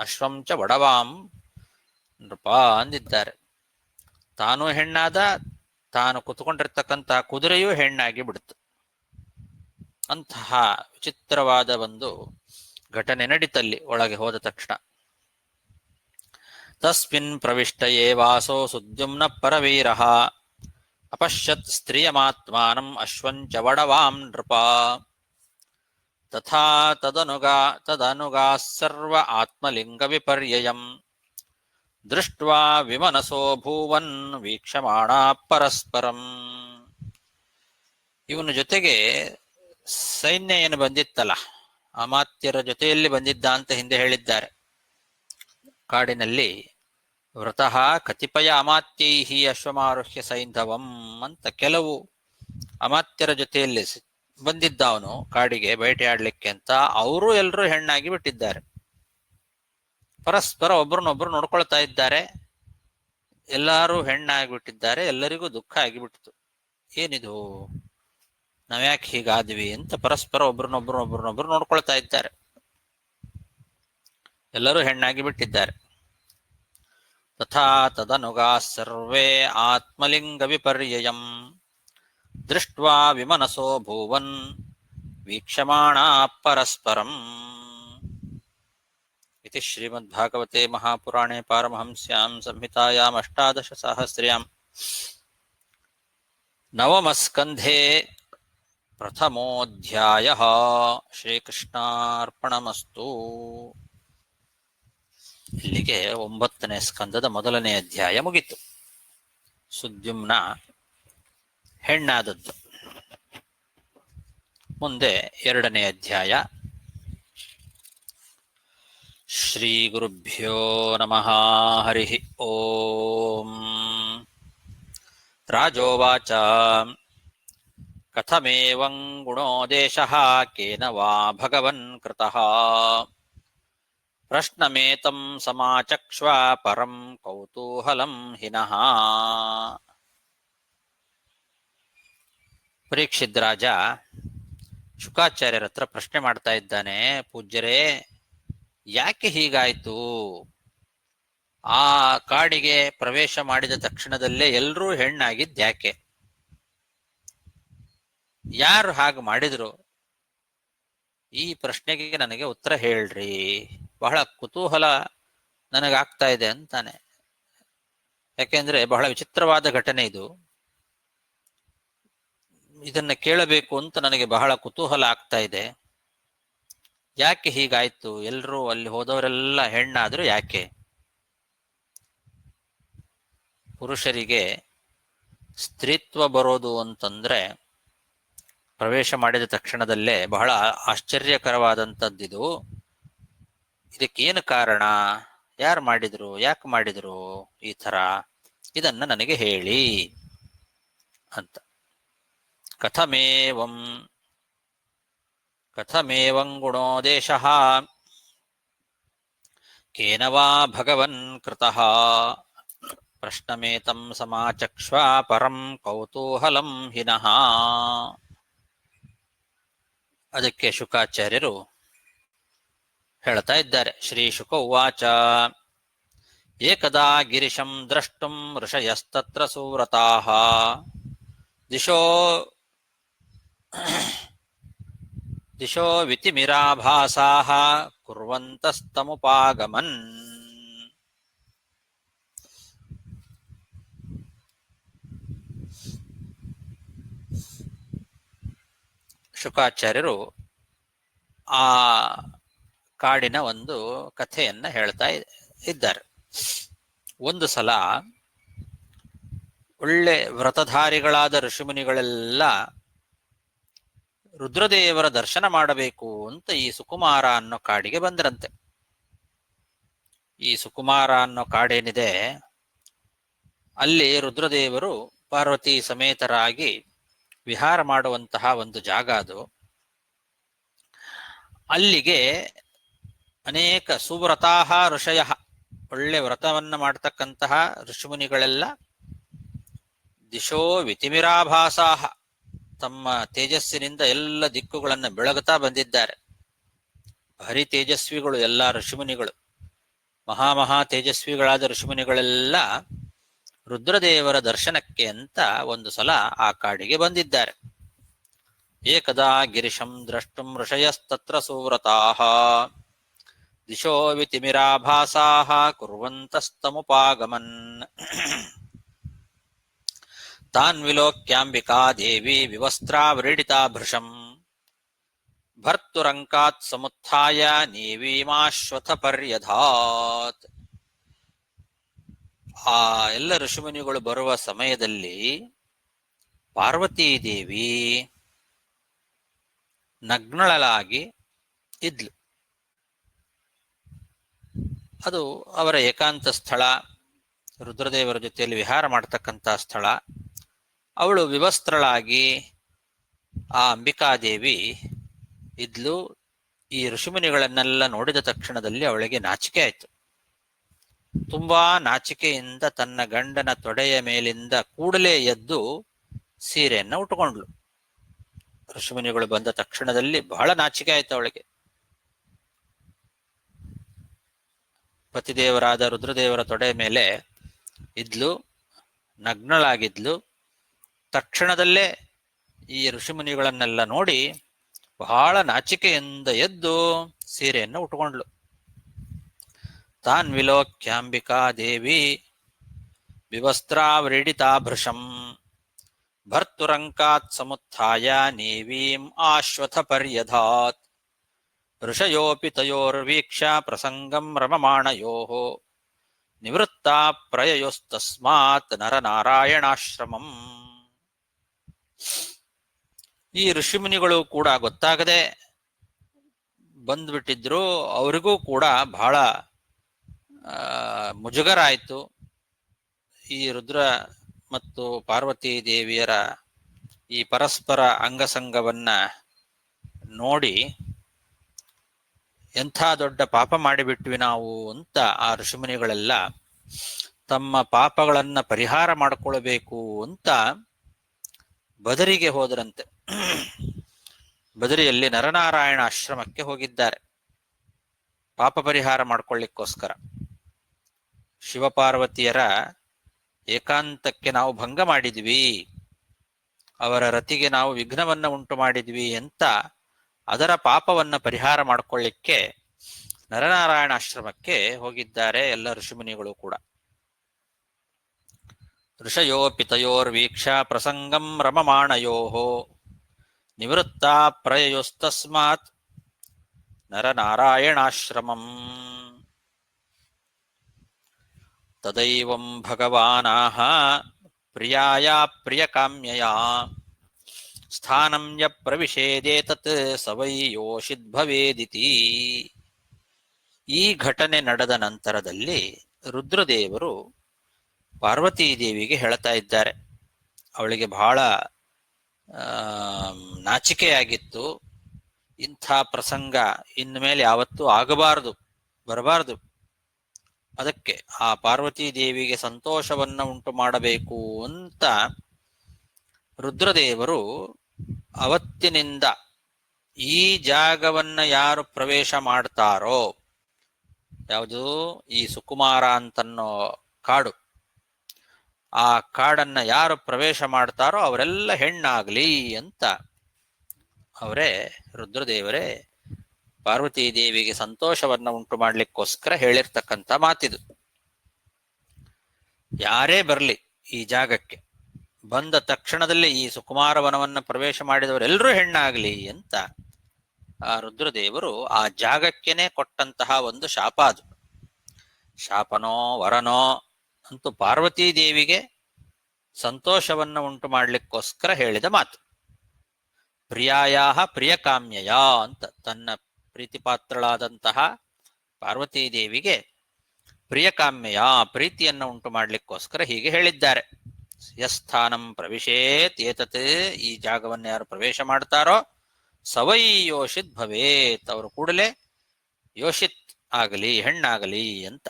ಅಶ್ವಂ ಚ ಒಡವಾಂ ನೃಪ ಅಂದಿದ್ದಾರೆ. ತಾನು ಹೆಣ್ಣಾದ, ತಾನು ಕುತ್ಕೊಂಡಿರ್ತಕ್ಕಂತಹ ಕುದುರೆಯೂ ಹೆಣ್ಣಾಗಿ ಬಿಡ್ತು. ಅಂತಹ ವಿಚಿತ್ರವಾದ ಒಂದು ಘಟನೆ ನಡೀತಲ್ಲಿ ಒಳಗೆ ಹೋದ ತಕ್ಷಣ. ತಸ್ಮಿನ್ ಪ್ರವಿಷ್ಟ ಏವಾಸೋ ಸುದ್ಯುಮ್ನ ಪರವೀರಃ ಅಪಶ್ಯತ್ ಸ್ತ್ರಿಯಮಾತ್ಮಾನಂ ಅಶ್ವಂಚ ವಡವಾಂ ನೃಪ ತಥಾ ತದನುಗಾ ಸರ್ವ ಆತ್ಮಲಿಂಗ ವಿಪರ್ಯಯಂ ದೃಷ್ಟ್ವಾ ವಿಮನಸೋ ಭೂವನ್ ವೀಕ್ಷಮಾಣ ಪರಸ್ಪರಂ. ಇವನ ಜೊತೆಗೆ ಸೈನ್ಯ ಏನು ಬಂದಿತ್ತಲ್ಲ, ಅಮಾತ್ಯರ ಜೊತೆಯಲ್ಲಿ ಬಂದಿದ್ದ ಅಂತ ಹಿಂದೆ ಹೇಳಿದ್ದಾರೆ. ಕಾಡಿನಲ್ಲಿ ವೃತಃ ಕತಿಪಯ ಅಮಾತ್ಯೈಹಿ ಅಶ್ವಮಾರುಹ್ಯ ಸೈಂಧವಂ ಅಂತ ಕೆಲವು ಅಮಾತ್ಯರ ಜೊತೆಯಲ್ಲಿ ಬಂದಿದ್ದ ಅವನು ಕಾಡಿಗೆ ಬೇಟೆಯಾಡ್ಲಿಕ್ಕೆ ಅಂತ. ಅವರು ಎಲ್ಲರೂ ಹೆಣ್ಣಾಗಿ ಬಿಟ್ಟಿದ್ದಾರೆ. ಪರಸ್ಪರ ಒಬ್ರನ್ನೊಬ್ರು ನೋಡ್ಕೊಳ್ತಾ ಇದ್ದಾರೆ. ಎಲ್ಲರೂ ಹೆಣ್ಣಾಗಿಬಿಟ್ಟಿದ್ದಾರೆ. ಎಲ್ಲರಿಗೂ ದುಃಖ ಆಗಿಬಿಟ್ಟಿತು. ಏನಿದು, ನಾವ್ಯಾಕೆ ಹೀಗಾದ್ವಿ ಅಂತ ಪರಸ್ಪರ ಒಬ್ರನ್ನೊಬ್ರು ನೋಡ್ಕೊಳ್ತಾ ಇದ್ದಾರೆ. ಎಲ್ಲರೂ ಹೆಣ್ಣಾಗಿ ಬಿಟ್ಟಿದ್ದಾರೆ. ತಥಾ ತದನುಗಾ ಸರ್ವೇ ಆತ್ಮಲಿಂಗ ವಿಪರ್ಯಯಂ ದೃಷ್ಟ್ವಾ ವಿಮನಸೋ ಭೂವನ್ ವೀಕ್ಷಮಾಣಾ ಪರಸ್ಪರಂ. ಇತಿ ಶ್ರೀಮದ್ಭಾಗವತೆ ಮಹಾಪುರಾಣೆ ಪಾರಮಹಂಸ್ಯಾಂ ಸಂಹಿತಾಯಾಂ ಅಷ್ಟಾದಶಸಾಹಸ್ರ್ಯಾಂ ನವಮಸ್ಕಂಧೆ ಪ್ರಥಮೋಧ್ಯಾಯಃ. ಶ್ರೀಕೃಷ್ಣಾರ್ಪಣಮಸ್ತು. ಇಲ್ಲಿಗೆ 9ನೇ ಸ್ಕಂದದ ಮೊದಲನೇ ಅಧ್ಯಾಯ ಮುಗಿತು. ಸುದ್ಯುಮ್ನ ಹೆಣ್ಣಾದದ್ದು. ಮುಂದೆ 2ನೇ ಅಧ್ಯಾಯ. ಶ್ರೀ ಗುರುಭ್ಯೋ ನಮಃ. ಹರಿ ಓಂ. ರಾಜೋವಾಚ ಕಥಮೇವಂ ಗುಣೋ ದೇಶಃ ಕೇನ ವಾ ಭಗವನ್ ಕೃತಃ ಪ್ರಶ್ನಮೇತಂ ಸಮಾಚಕ್ಷ್ವ ಪರಂ ಕೌತೂಹಲಂ ಹಿನಃ. ಪರೀಕ್ಷಿತ್ ರಾಜ ಶುಕಾಚಾರ್ಯರ ಹತ್ರ ಪ್ರಶ್ನೆ ಮಾಡ್ತಾ ಇದ್ದಾನೆ. ಪೂಜ್ಯರೇ, ಯಾಕೆ ಹೀಗಾಯ್ತು? ಆ ಕಾಡಿಗೆ ಪ್ರವೇಶ ಮಾಡಿದ ತಕ್ಷಣದಲ್ಲೇ ಎಲ್ಲರೂ ಹೆಣ್ಣಾಗಿದ್ದು ಯಾಕೆ? ಯಾರು ಹಾಗೆ ಮಾಡಿದ್ರು? ಈ ಪ್ರಶ್ನೆಗೆ ನನಗೆ ಉತ್ತರ ಹೇಳ್ರಿ, ಬಹಳ ಕುತೂಹಲ ನನಗಾಗ್ತಾ ಇದೆ ಅಂತಾನೆ. ಯಾಕೆಂದ್ರೆ ಬಹಳ ವಿಚಿತ್ರವಾದ ಘಟನೆ ಇದು. ಇದನ್ನ ಕೇಳಬೇಕು ಅಂತ ನನಗೆ ಬಹಳ ಕುತೂಹಲ ಆಗ್ತಾ ಇದೆ. ಯಾಕೆ ಹೀಗಾಯ್ತು? ಎಲ್ರೂ ಅಲ್ಲಿ ಹೋದವರೆಲ್ಲ ಹೆಣ್ಣಾದ್ರು ಯಾಕೆ? ಪುರುಷರಿಗೆ ಸ್ತ್ರೀತ್ವ ಬರೋದು ಅಂತಂದ್ರೆ ಪ್ರವೇಶ ಮಾಡಿದ ತಕ್ಷಣದಲ್ಲೇ ಬಹಳ ಆಶ್ಚರ್ಯಕರವಾದಂಥದ್ದಿದು. ಇದಕ್ಕೇನು ಕಾರಣ? ಯಾರು ಮಾಡಿದ್ರು? ಯಾಕೆ ಮಾಡಿದ್ರು ಈ ಥರ? ಇದನ್ನ ನನಗೆ ಹೇಳಿ ಅಂತ. ಕಥಮೇವಂ ಗುಣೋ ದೇಶಃ ಕೇನ ವಾ ಭಗವನ್ ಕೃತಃ ಪ್ರಶ್ನಮೇತಂ ಸಮಾಚಕ್ಷ್ವ ಪರಂ ಕೌತೂಹಲಂ ಹಿನಃ. ಅದಕ್ಕೆ ಶುಕಾಚಾರ್ಯರು ಹೇಳ್ತಾ ಇದ್ದಾರೆ. ಶ್ರೀ ಶುಕ ಉವಾಚ ಏಕದಾ ಗಿರಿಶಂ ದ್ರಷ್ಟುಂ ಋಷಯಸ್ತತ್ರ ಸುವ್ರತಾಃ ದಿಶೋ ವಿತಿಮಿರಾಭಾಸಾಃ ಕುರ್ವಂತಸ್ತಮುಪಾಗಮನ್. ಶುಕಾಚಾರ್ಯರು ಆ ಕಾಡಿನ ಒಂದು ಕಥೆಯನ್ನ ಹೇಳ್ತಾ ಇದ್ದಾರೆ. ಒಂದು ಸಲ ಒಳ್ಳೆ ವ್ರತಧಾರಿಗಳಾದ ಋಷಿಮುನಿಗಳೆಲ್ಲ ರುದ್ರದೇವರ ದರ್ಶನ ಮಾಡಬೇಕು ಅಂತ ಈ ಸುಕುಮಾರ ಅನ್ನೋ ಕಾಡಿಗೆ ಬಂದರಂತೆ. ಈ ಸುಕುಮಾರ ಅನ್ನೋ ಕಾಡೇನಿದೆ, ಅಲ್ಲಿ ರುದ್ರದೇವರು ಪಾರ್ವತಿ ಸಮೇತರಾಗಿ ವಿಹಾರ ಮಾಡುವಂತಹ ಒಂದು ಜಾಗ ಅದು. ಅಲ್ಲಿಗೆ ಅನೇಕ ಸುವ್ರತಾಹ ಋಷಯ, ಒಳ್ಳೆ ವ್ರತವನ್ನ ಮಾಡತಕ್ಕಂತಹ ಋಷಿಮುನಿಗಳೆಲ್ಲ ದಿಶೋ ವಿತಿಮಿರಾಭಾಸಾಹ, ತಮ್ಮ ತೇಜಸ್ಸಿನಿಂದ ಎಲ್ಲ ದಿಕ್ಕುಗಳನ್ನ ಬೆಳಗುತ್ತಾ ಬಂದಿದ್ದಾರೆ. ಭಾರಿ ತೇಜಸ್ವಿಗಳು ಎಲ್ಲ ಋಷಿಮುನಿಗಳು, ಮಹಾ ತೇಜಸ್ವಿಗಳಾದ ಋಷಿಮುನಿಗಳೆಲ್ಲ ರುದ್ರದೇವರ ದರ್ಶನಕ್ಕೆ ಅಂತ ಒಂದು ಸಲ ಆ ಕಾಡಿಗೆ ಬಂದಿದ್ದಾರೆ. ಏಕದಾ ಗಿರಿಶಂ ದ್ರಷ್ಟುಂ ಋಷಯಸ್ತತ್ರ ಸುವ್ರತಾಃ ದಿಶೋ ವಿತಿಮಿರಾಭಾಸಾಃ ಕುರ್ವಂತಸ್ತಮುಪಾಗಮನ್. ತಾನ್ ವಿಲೋಕ್ಯಾಂಬಿಕಾ ದೇವಿ ವಿವಸ್ತ್ರಾವ್ರೀಡಿತಾ ಭೃಶಂ ಭರ್ತುರಂಕಾತ್ ಸಮುತ್ಥಾಯ ನೀವೀಮಾಶ್ವಥ ಪರ್ಯಧಾತ್. ಆ ಎಲ್ಲ ಋಷಿಮುನಿಗಳು ಬರುವ ಸಮಯದಲ್ಲಿ ಪಾರ್ವತೀ ದೇವಿ ನಗ್ನಳಲಾಗಿ ಇದ್ಲು. ಅದು ಅವರ ಏಕಾಂತ ಸ್ಥಳ, ರುದ್ರದೇವರ ಜೊತೆಯಲ್ಲಿ ವಿಹಾರ ಮಾಡತಕ್ಕಂಥ ಸ್ಥಳ. ಅವಳು ವಿವಸ್ತ್ರಳಾಗಿ ಆ ಅಂಬಿಕಾದೇವಿ ಇದ್ಲು. ಈ ಋಷಿಮುನಿಗಳನ್ನೆಲ್ಲ ನೋಡಿದ ತಕ್ಷಣದಲ್ಲಿ ಅವಳಿಗೆ ನಾಚಿಕೆ ಆಯ್ತು. ತುಂಬಾ ನಾಚಿಕೆಯಿಂದ ತನ್ನ ಗಂಡನ ತೊಡೆಯ ಮೇಲಿಂದ ಕೂಡಲೇ ಎದ್ದು ಸೀರೆಯನ್ನ ಉಟ್ಟುಕೊಂಡ್ಲು. ಋಷಿಮುನಿಗಳು ಬಂದ ತಕ್ಷಣದಲ್ಲಿ ಬಹಳ ನಾಚಿಕೆ ಆಯ್ತು ಅವಳಿಗೆ. ಪತಿದೇವರಾದ ರುದ್ರದೇವರ ತೊಡೆ ಮೇಲೆ ಇದ್ಲು, ನಗ್ನಳಾಗಿದ್ಲು. ತಕ್ಷಣದಲ್ಲೇ ಈ ಋಷಿಮುನಿಗಳನ್ನೆಲ್ಲ ನೋಡಿ ಬಹಳ ನಾಚಿಕೆಯಿಂದ ಎದ್ದು ಸೀರೆಯನ್ನು ಉಟ್ಕೊಂಡ್ಲು. ತಾನ್ ವಿಲೋಕ್ಯಾಂಬಿಕಾ ದೇವಿ ವಿವಸ್ತ್ರಾವ್ರೀಡಿತಾ ಭೃಶಂ ಭರ್ತುರಂಕಾತ್ ಸಮುತ್ಥಾಯ ನೇವೀಂ ಆಶ್ವಥ ಪರ್ಯಧಾತ್ ಋಷಯೋಪಿ ತಯೋರ್ವೀಕ್ಷ ಪ್ರಸಂಗಂ ರಮಮಾಣಯೋಃ ನಿವೃತ್ತಾ ಪ್ರಯಯೋಸ್ತಸ್ಮಾತ್ ನರನಾರಾಯಣಾಶ್ರಮಂ. ಈ ಋಷಿಮುನಿಗಳು ಕೂಡ ಗೊತ್ತಾಗದೆ ಬಂದ್ಬಿಟ್ಟಿದ್ರು. ಅವರಿಗೂ ಕೂಡ ಬಹಳ ಮುಜುಗರ ಆಯಿತು. ಈ ರುದ್ರ ಮತ್ತು ಪಾರ್ವತಿ ದೇವಿಯರ ಈ ಪರಸ್ಪರ ಅಂಗಸಂಗವನ್ನ ನೋಡಿ ಎಂಥ ದೊಡ್ಡ ಪಾಪ ಮಾಡಿಬಿಟ್ವಿ ನಾವು ಅಂತ ಆ ಋಷಿಮುನಿಗಳೆಲ್ಲ ತಮ್ಮ ಪಾಪಗಳನ್ನ ಪರಿಹಾರ ಮಾಡಿಕೊಳ್ಬೇಕು ಅಂತ ಬದರಿಗೆ ಹೋದರಂತೆ. ಬದರಿಯಲ್ಲಿ ನರನಾರಾಯಣ ಆಶ್ರಮಕ್ಕೆ ಹೋಗಿದ್ದಾರೆ ಪಾಪ ಪರಿಹಾರ ಮಾಡ್ಕೊಳ್ಳಿಕ್ಕೋಸ್ಕರ. ಶಿವಪಾರ್ವತಿಯರ ಏಕಾಂತಕ್ಕೆ ನಾವು ಭಂಗ ಮಾಡಿದ್ವಿ, ಅವರ ರತಿಗೆ ನಾವು ವಿಘ್ನವನ್ನ ಉಂಟು ಮಾಡಿದ್ವಿ ಅಂತ ಅದರ ಪಾಪವನ್ನ ಪರಿಹಾರ ಮಾಡಿಕೊಳ್ಳಿಕ್ಕೆ ನರನಾರಾಯಣ ಆಶ್ರಮಕ್ಕೆ ಹೋಗಿದ್ದಾರೆ ಎಲ್ಲ ಋಷಿಮುನಿಗಳು ಕೂಡ. ಋಷಯೋಪಿ ತಯೋರ್ವೀಕ್ಷ ಪ್ರಸಂಗಂ ರಮಮಾಣಯೋಃ ನಿವೃತ್ತಾ ಪ್ರಯಯೋಸ್ತಸ್ಮಾತ್ ನರನಾರಾಯಣಾಶ್ರಮಂ. ತದೈವಂ ಭಗವಾನಾಹ ಪ್ರಿಯಾಯ ಪ್ರಿಯಕಾಮ್ಯಯಾ ಸ್ಥಾನಂ ಯ ಪ್ರವಿಶೇದೇತತ್ ಸವೈ ಯೋಷಿದ್ಭವೇದಿತಿ. ಈ ಘಟನೆ ನಡೆದ ನಂತರದಲ್ಲಿ ರುದ್ರದೇವರು ಪಾರ್ವತೀದೇವಿಗೆ ಹೇಳ್ತಾ ಇದ್ದಾರೆ. ಅವಳಿಗೆ ಬಹಳ ನಾಚಿಕೆಯಾಗಿತ್ತು. ಇಂಥ ಪ್ರಸಂಗ ಇನ್ಮೇಲೆ ಯಾವತ್ತೂ ಆಗಬಾರದು, ಬರಬಾರದು. ಅದಕ್ಕೆ ಆ ಪಾರ್ವತೀ ದೇವಿಗೆ ಸಂತೋಷವನ್ನ ಉಂಟು ಮಾಡಬೇಕು ಅಂತ ರುದ್ರದೇವರು ಅವತ್ತಿನಿಂದ ಈ ಜಾಗವನ್ನ ಯಾರು ಪ್ರವೇಶ ಮಾಡ್ತಾರೋ, ಯಾವುದು ಈ ಸುಕುಮಾರ ಅಂತನ್ನೋ ಕಾಡು, ಆ ಕಾಡನ್ನ ಯಾರು ಪ್ರವೇಶ ಮಾಡ್ತಾರೋ ಅವರೆಲ್ಲ ಹೆಣ್ಣಾಗ್ಲಿ ಅಂತ ಅವರೇ ರುದ್ರದೇವರೇ ಪಾರ್ವತೀ ದೇವಿಗೆ ಸಂತೋಷವನ್ನ ಉಂಟು ಮಾಡ್ಲಿಕ್ಕೋಸ್ಕರ ಹೇಳಿರ್ತಕ್ಕಂಥ ಮಾತಿದು. ಯಾರೇ ಬರಲಿ ಈ ಜಾಗಕ್ಕೆ ಬಂದ ತಕ್ಷಣದಲ್ಲಿ ಈ ಸುಕುಮಾರವನವನ್ನ ಪ್ರವೇಶ ಮಾಡಿದವರೆಲ್ಲರೂ ಹೆಣ್ಣಾಗ್ಲಿ ಅಂತ ಆ ರುದ್ರದೇವರು ಆ ಜಾಗಕ್ಕೇನೆ ಕೊಟ್ಟಂತಹ ಒಂದು ಶಾಪ ಅದು. ಶಾಪನೋ ವರನೋ ಅಂತೂ ಪಾರ್ವತೀ ದೇವಿಗೆ ಸಂತೋಷವನ್ನ ಉಂಟು ಮಾಡ್ಲಿಕ್ಕೋಸ್ಕರ ಹೇಳಿದ ಮಾತು. ಪ್ರಿಯಾಯಾ ಪ್ರಿಯಕಾಮ್ಯಯ ಅಂತ ತನ್ನ ಪ್ರೀತಿಪಾತ್ರಳಾದಂತಹ ಪಾರ್ವತೀ ದೇವಿಗೆ ಪ್ರಿಯಕಾಮ್ಯಯ ಪ್ರೀತಿಯನ್ನ ಉಂಟು ಮಾಡ್ಲಿಕ್ಕೋಸ್ಕರ ಹೀಗೆ ಹೇಳಿದ್ದಾರೆ. ಯಸ್ಥಾನಂ ಪ್ರವಿಶೇತ್ ಏತತ್, ಈ ಜಾಗವನ್ನು ಯಾರು ಪ್ರವೇಶ ಮಾಡ್ತಾರೋ ಸವೈ ಯೋಷಿತ್ ಭವೇತ್, ಅವರು ಕೂಡಲೇ ಯೋಷಿತ್ ಆಗಲಿ, ಹೆಣ್ಣಾಗಲಿ ಅಂತ.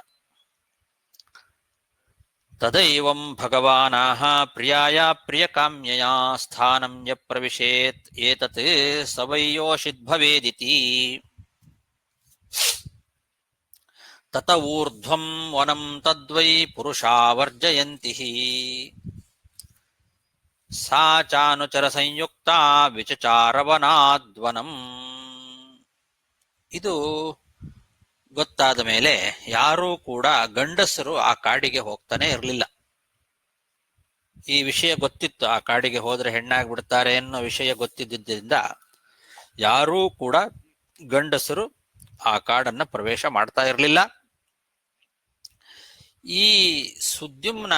ತದೈವಂ ಭಗವಾನಾಹ ಪ್ರಿಯಾಯ ಪ್ರಿಯಕಾಮ್ಯಯ ಸ್ಥಾನಂ ಯ ಪ್ರವಿಶೇತ್ ಏತತ್ ಸವೈ ಯೋಷಿತ್ ಭವೇದಿತಿ. ತತ ಊರ್ಧ್ವಂ ವನಂ ತದ್ವೈ ಪುರುಷಾ ವರ್ಜಯಂತಿ ಸಾ ಚಾನುಚರ ಸಂಯುಕ್ತ ವಿಚಚಾರವನಾದ್ವನಂ. ಇದು ಗೊತ್ತಾದ ಮೇಲೆ ಯಾರೂ ಕೂಡ ಗಂಡಸರು ಆ ಕಾಡಿಗೆ ಹೋಗ್ತಾನೆ ಇರಲಿಲ್ಲ. ಈ ವಿಷಯ ಗೊತ್ತಿತ್ತು, ಆ ಕಾಡಿಗೆ ಹೋದ್ರೆ ಹೆಣ್ಣಾಗ್ಬಿಡ್ತಾರೆ ಅನ್ನೋ ವಿಷಯ ಗೊತ್ತಿದ್ದರಿಂದ ಯಾರೂ ಕೂಡ ಗಂಡಸರು ಆ ಕಾಡನ್ನ ಪ್ರವೇಶ ಮಾಡ್ತಾ ಇರಲಿಲ್ಲ. ಈ ಸುದ್ಯುಮ್ನ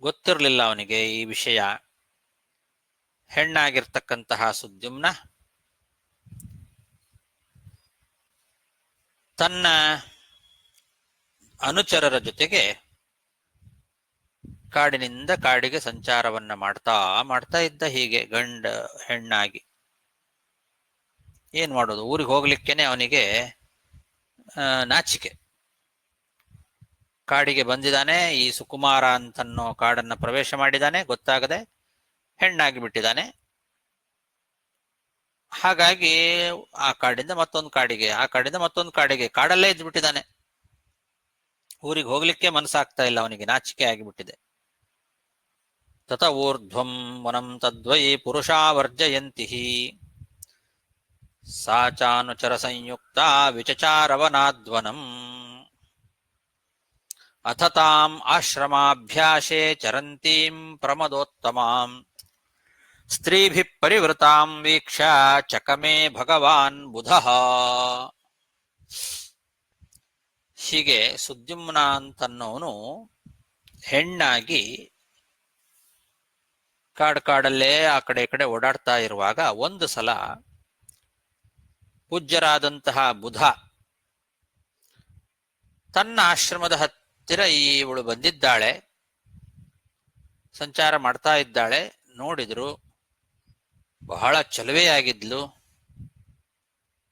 ಗೊತ್ತಿರಲಿಲ್ಲ ಅವನಿಗೆ ಈ ವಿಷಯ. ಹೆಣ್ಣಾಗಿರ್ತಕ್ಕಂತಹ ಸುದ್ಯುಮ್ನ ತನ್ನ ಅನುಚರರ ಜೊತೆಗೆ ಕಾಡಿನಿಂದ ಕಾಡಿಗೆ ಸಂಚಾರವನ್ನ ಮಾಡ್ತಾ ಇದ್ದ. ಹೀಗೆ ಹೆಣ್ಣಾಗಿ ಏನ್ ಮಾಡೋದು, ಊರಿಗೆ ಹೋಗ್ಲಿಕ್ಕೇನೆ ಅವನಿಗೆ ನಾಚಿಕೆ. ಕಾಡಿಗೆ ಬಂದಿದ್ದಾನೆ, ಈ ಸುಕುಮಾರ ಅಂತನ್ನೋ ಕಾಡನ್ನ ಪ್ರವೇಶ ಮಾಡಿದ್ದಾನೆ, ಗೊತ್ತಾಗದೆ ಹೆಣ್ಣಾಗಿ ಬಿಟ್ಟಿದ್ದಾನೆ. ಹಾಗಾಗಿ ಆ ಕಾಡಿಂದ ಮತ್ತೊಂದು ಕಾಡಿಗೆ, ಆ ಕಾಡಿಂದ ಮತ್ತೊಂದು ಕಾಡಿಗೆ, ಕಾಡಲ್ಲೇ ಇದ್ದು ಬಿಟ್ಟಿದ್ದಾನೆ. ಊರಿಗೆ ಹೋಗ್ಲಿಕ್ಕೆ ಮನಸ್ಸಾಗ್ತಾ ಇಲ್ಲ ಅವನಿಗೆ, ನಾಚಿಕೆ ಆಗಿಬಿಟ್ಟಿದೆ. ತತ ಊರ್ಧ್ವಂ ವನಂ ತದ್ವೈ ಪುರುಷಾ ವರ್ಜಯಂತಿ ಸಾ ಚಾನುಚರ ಸಂಯುಕ್ತ ವಿಚಚಾರವನಾದ್ವನಂ ಅಥ ತಾಂ ಆಶ್ರಮಾಭ್ಯಾಸೆ ಚರಂತೀಂ ಪ್ರಮದೋತ್ತಮಾಂ ಸ್ತ್ರೀಭಿಃ ಪರಿವೃತಾಂ ವೀಕ್ಷ್ಯ ಚಕಮೇ ಭಗವಾನ್ ಬುಧಃ. ಹೀಗೆ ಸುದ್ಯುಮ್ನ ಅಂತನ್ನೋನು ಹೆಣ್ಣಾಗಿ ಕಾಡಲ್ಲೇ ಆ ಕಡೆ ಈ ಕಡೆ ಓಡಾಡ್ತಾ ಇರುವಾಗ ಒಂದು ಸಲ ಪೂಜ್ಯರಾದಂತಹ ಬುಧ ತನ್ನ ಆಶ್ರಮದ ಹತ್ತಿರ ಇವಳು ಬಂದಿದ್ದಾಳೆ, ಸಂಚಾರ ಮಾಡ್ತಾ ಇದ್ದಾಳೆ. ನೋಡಿದ್ರು, ಬಹಳ ಚಲುವೆಯಾಗಿದ್ಲು.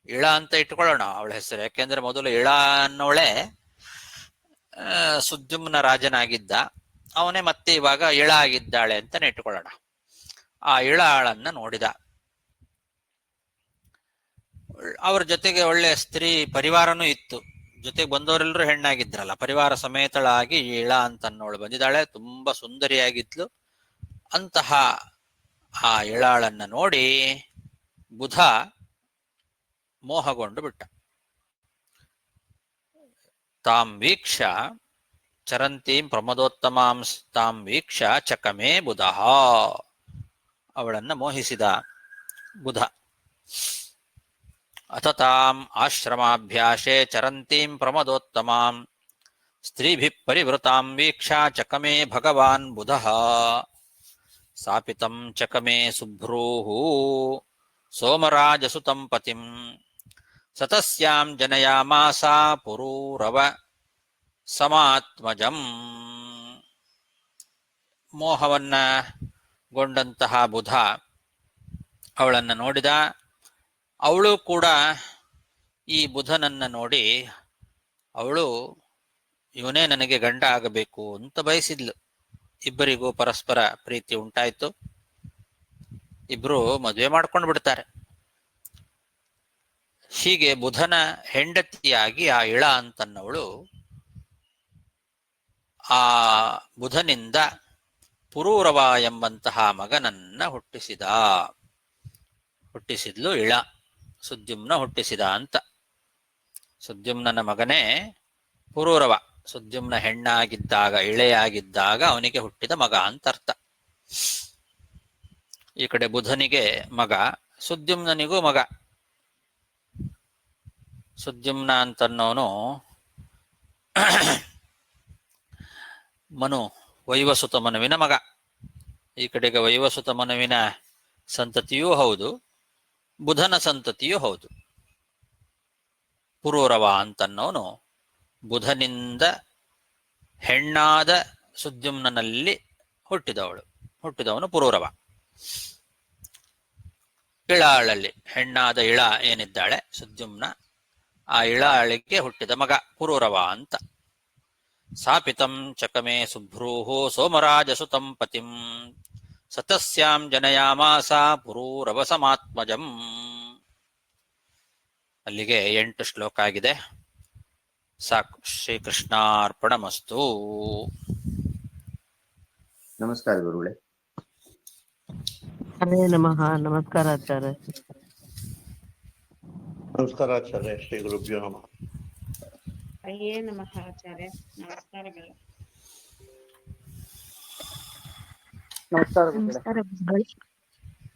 ಇಳ ಅಂತ ಇಟ್ಕೊಳ್ಳೋಣ ಅವಳ ಹೆಸರು, ಯಾಕೆಂದ್ರೆ ಮೊದಲು ಇಳ ಅನ್ನೋಳೆ ಸುದ್ಯುಮ್ನ ರಾಜನಾಗಿದ್ದ, ಅವನೇ ಮತ್ತೆ ಇವಾಗ ಇಳ ಆಗಿದ್ದಾಳೆ ಅಂತಾನೆ ಇಟ್ಕೊಳ್ಳೋಣ. ಆ ಇಳಾಳನ್ನ ನೋಡಿದ. ಅವ್ರ ಜೊತೆಗೆ ಒಳ್ಳೆ ಸ್ತ್ರೀ ಪರಿವಾರನೂ ಇತ್ತು, ಜೊತೆಗೆ ಬಂದವರೆಲ್ಲರೂ ಹೆಣ್ಣಾಗಿದ್ರಲ್ಲ, ಪರಿವಾರ ಸಮೇತಳಾಗಿ ಇಳ ಅಂತ ಅನ್ನೋಳು ಬಂದಿದ್ದಾಳೆ. ತುಂಬಾ ಸುಂದರಿಯಾಗಿದ್ಲು. ಅಂತಹ ಆ ಇಳಾಳನ್ನ ನೋಡಿ ಬುಧ ಮೋಹಗೊಂಡು ಬಿಟ್ಟ. ತಾಂ ವೀಕ್ಷ ಚರಂತೀಂ ಪ್ರಮದೋತ್ತಮಾಂ ತಾಂ ವೀಕ್ಷ ಚಕಮೇ ಬುಧಃ. ಅವಳನ್ನ ಮೋಹಿಸಿದ ಬುಧ. ಅಥ ತಾಂ ಆಶ್ರಮಾಭ್ಯಾಸೆ ಚರಂತೀಂ ಪ್ರಮದೋತ್ತಮಾಂ ಸ್ತ್ರೀಭಿಃ ಪರಿವೃತಾಂ ವೀಕ್ಷ ಚಕಮೇ ಭಗವಾನ್ ಬುಧಃ. ಸಾಪಿತಂ ಚಕಮೇ ಸುಭ್ರೂಃ ಸೋಮರಾಜಸುತಂ ಪತಿಂ ಸತಸ್ಯಾಂ ಜನಯಾಮಾಸ ಪುರೂರವ ಸಮಾತ್ಮಜಂ. ಮೋಹವನ್ನ ಗೊಂಡಂತಹ ಬುಧ ಅವಳನ್ನ ನೋಡಿದ. ಅವಳು ಕೂಡ ಈ ಬುಧನನ್ನ ನೋಡಿ ಅವಳು ಇವನೇ ನನಗೆ ಗಂಡ ಆಗಬೇಕು ಅಂತ ಬಯಸಿದ್ಲು. ಇಬ್ಬರಿಗೂ ಪರಸ್ಪರ ಪ್ರೀತಿ ಉಂಟಾಯ್ತು. ಇಬ್ರು ಮದುವೆ ಮಾಡ್ಕೊಂಡು ಬಿಡ್ತಾರೆ. ಹೀಗೆ ಬುಧನ ಹೆಂಡತಿಯಾಗಿ ಆ ಇಳ ಅಂತನ್ನವಳು ಆ ಬುಧನಿಂದ ಪುರೂರವ ಎಂಬಂತಹ ಮಗನನ್ನ ಹುಟ್ಟಿಸಿದ್ಲು ಇಳ. ಸುದ್ಯುಮ್ನ ಹುಟ್ಟಿಸಿದ ಅಂತ. ಸುದ್ಯುಮ್ನನ ಮಗನೇ ಪುರೂರವ. ಸುದ್ಯುಮ್ನ ಹೆಣ್ಣಾಗಿದ್ದಾಗ, ಇಳೆಯಾಗಿದ್ದಾಗ ಅವನಿಗೆ ಹುಟ್ಟಿದ ಮಗ ಅಂತ ಅರ್ಥ. ಈ ಕಡೆ ಬುಧನಿಗೆ ಮಗ, ಸುದ್ಯುಮ್ನನಿಗೂ ಮಗ. ಸುದ್ಯುಮ್ನ ಅಂತನ್ನೋನು ಮನು, ವೈವಸುತ ಮನುವಿನ ಮಗ. ಈ ಕಡೆಗೆ ವೈವಸುತ ಮನುವಿನ ಸಂತತಿಯೂ ಹೌದು, ಬುಧನ ಸಂತತಿಯೂ ಹೌದು. ಪುರೂರವ ಅಂತನ್ನೋನು ಬುಧನಿಂದ ಹೆಣ್ಣಾದ ಸುದ್ಯುಮ್ನಲ್ಲಿ ಹುಟ್ಟಿದವನು ಪುರೂರವ. ಇಳಾಳಲ್ಲಿ ಹೆಣ್ಣಾದ ಇಳ ಏನಿದ್ದಾಳೆ ಸುದ್ಯುಮ್ನ, ಆ ಇಳಾಳಿಗೆ ಹುಟ್ಟಿದ ಮಗ ಪುರೂರವ ಅಂತ. ಸಾಪಿತಂ ಚಕಮೇ ಸುಭ್ರೂಃ ಸೋಮರಾಜಸುತಂ ಪತಿಂ ಸತಸ್ಯಾಂ ಜನಯಾಮಾಸ ಪುರೂರವ ಸಮಾತ್ಮಜಂ. ಅಲ್ಲಿಗೆ 8 ಶ್ಲೋಕ ಆಗಿದೆ. ಸಾಕು. ಶ್ರೀಕೃಷ್ಣಾರ್ಪಣಮಸ್ತು. ನಮಸ್ಕಾರ ಗುರುಗಳೇ. ಹರೇ ನಮಃ. ನಮಸ್ಕಾರ ಆಚಾರ್ಯ. ನಮಸ್ಕಾರ ಆಚಾರ್ಯ. ಶ್ರೀ ಗುರುಭ್ಯೋ ನಮಃ. ಹರೇ ನಮಃ ಆಚಾರ್ಯ. ನಮಸ್ಕಾರಗಳು. ನಮಸ್ಕಾರ.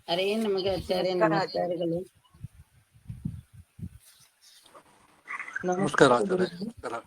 ಹರೇ ನಮಗೆ ಆಚಾರ್ಯ. ನಮಸ್ಕಾರಗಳು. ನಮಸ್ಕಾರ ಆಚಾರ್ಯ.